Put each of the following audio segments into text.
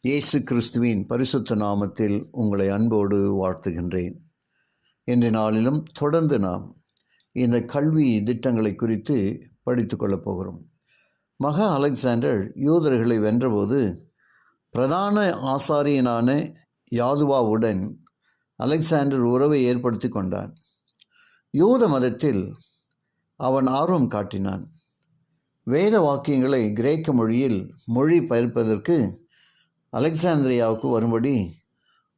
இயேசு கிறிஸ்துவின் பரிசுத்த நாமத்தில் உங்களை அன்போடு வாழ்த்துகின்றேன். இன்றைய நாளிலும் தொடர்ந்து நாம் இந்த கல்வி திட்டங்களை குறித்து படித்து கொள்ளப் போகிறோம். மகா அலெக்சாண்டர் யூதர்களை வென்றபோது பிரதான ஆசாரியனான யாதுவாவுடன் அலெக்சாண்டர் உறவை ஏற்படுத்தி கொண்டான். யூத மதத்தில் அவன் ஆர்வம் காட்டினான். வேத வாக்கியங்களை கிரேக்க மொழியில் மொழி பெயர்ப்பதற்கு அலெக்சாந்திரியாவுக்கு வரும்படி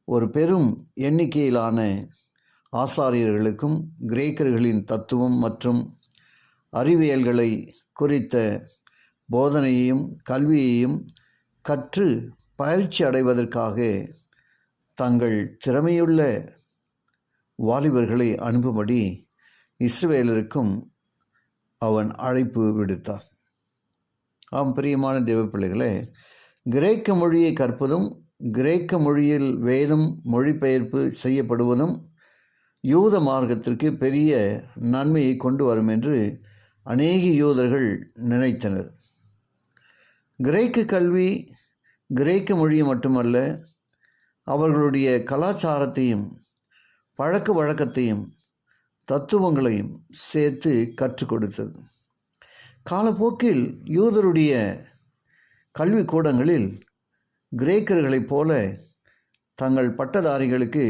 ஒரு பெரும் எண்ணிக்கையிலான ஆசாரியர்களுக்கும் கிரேக்கர்களின் தத்துவம் மற்றும் அறிவியல்களை குறித்த போதனையையும் கல்வியையும் கற்று பயிற்சி அடைவதற்காக தங்கள் திறமையுள்ள வாலிபர்களை அனுப்பும்படி இஸ்ரவேலருக்கும் அவன் அழைப்பு விடுத்தான். பிரியமான தேவ பிள்ளைகளே, கிரேக்க மொழியை கற்பதும் கிரேக்க மொழியில் வேதம் மொழிபெயர்ப்பு செய்யப்படுவதும் யூத மார்க்கத்திற்கு பெரிய நன்மையை கொண்டு வரும் என்று அநேக யூதர்கள் நினைத்தனர். கிரேக்க கல்வி கிரேக்க மொழியை மட்டுமல்ல, அவர்களுடைய கலாச்சாரத்தையும் பழக்க வழக்கத்தையும் தத்துவங்களையும் சேர்த்து கற்றுக் கொடுத்தது. காலப்போக்கில் யூதருடைய கல்வி கூடங்களில் கிரேக்கர்களைப் போல தங்கள் பட்டதாரிகளுக்கு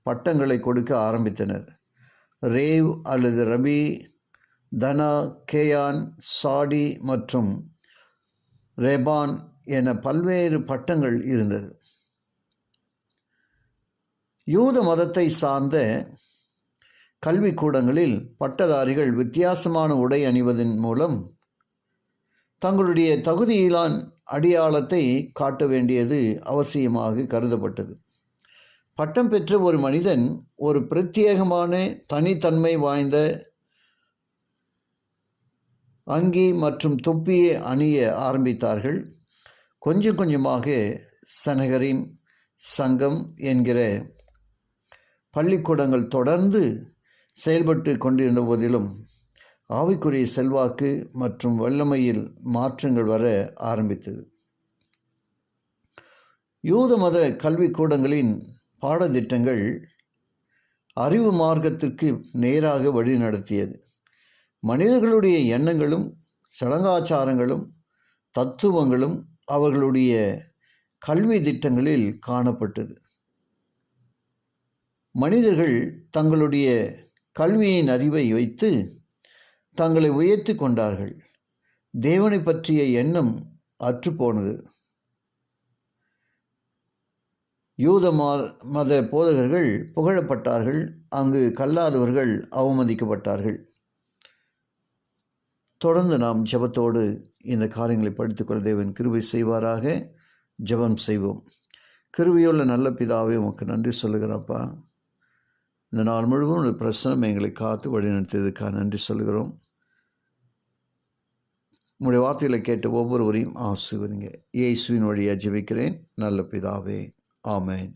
பட்டங்களை கொடுக்க ஆரம்பித்தனர். ரேவ் அல்லது ரபி, தனா, கேயான், சாடி மற்றும் ரேபான் என பல்வேறு பட்டங்கள் இருந்தது. யூத மதத்தை சார்ந்த கல்விக்கூடங்களில் பட்டதாரிகள் வித்தியாசமான உடை அணிவதன் மூலம் தங்களுடைய தகுதியிலான அடையாளத்தை காட்ட வேண்டியது அவசியமாக கருதப்பட்டது. பட்டம் பெற்ற ஒரு மனிதன் ஒரு பிரத்யேகமான தனித்தன்மை வாய்ந்த அங்கி மற்றும் தொப்பியை அணிய ஆரம்பித்தார்கள். கொஞ்சம் கொஞ்சமாக சனகரிம் சங்கம் என்கிற பள்ளிக்கூடங்கள் தொடர்ந்து செயல்பட்டு கொண்டிருந்த போதிலும் ஆவிக்குரிய செல்வாக்கு மற்றும் வல்லமையில் மாற்றங்கள் வர ஆரம்பித்தது. யூத மத கல்விக்கூடங்களின் பாடத்திட்டங்கள் அறிவு மார்க்கத்திற்கு நேராக வழி நடத்தியது. மனிதர்களுடைய எண்ணங்களும் சடங்காச்சாரங்களும் தத்துவங்களும் அவர்களுடைய கல்வி திட்டங்களில் காணப்பட்டது. மனிதர்கள் தங்களுடைய கல்வியின் அறிவை வைத்து தங்களை உயர்த்தி கொண்டார்கள். தேவனை பற்றிய எண்ணம் அற்றுப்போனது. யூத மத போதகர்கள் புகழப்பட்டார்கள், அங்கு கல்லாதவர்கள் அவமதிக்கப்பட்டார்கள். தொடர்ந்து நாம் ஜெபத்தோடு இந்த காரியங்களை படித்துக்கொள்ள தேவன் கிருபை செய்வாராக. ஜெபம் செய்வோம். கிருபையுள்ள நல்ல பிதாவே, உமக்கு நன்றி சொல்லுகிறப்பா. இந்த நாள் முழுவதும் ஒரு பிரசனம் எங்களை காத்து வழிநடத்தியதுக்காக நன்றி சொல்கிறோம். உங்களுடைய வார்த்தைகளை கேட்டு ஒவ்வொருவரையும் ஆசீர்வதிங்க. இயேசுவின் வழியாக ஜெபிக்கிறேன் நல்ல பிதாவே, ஆமென்.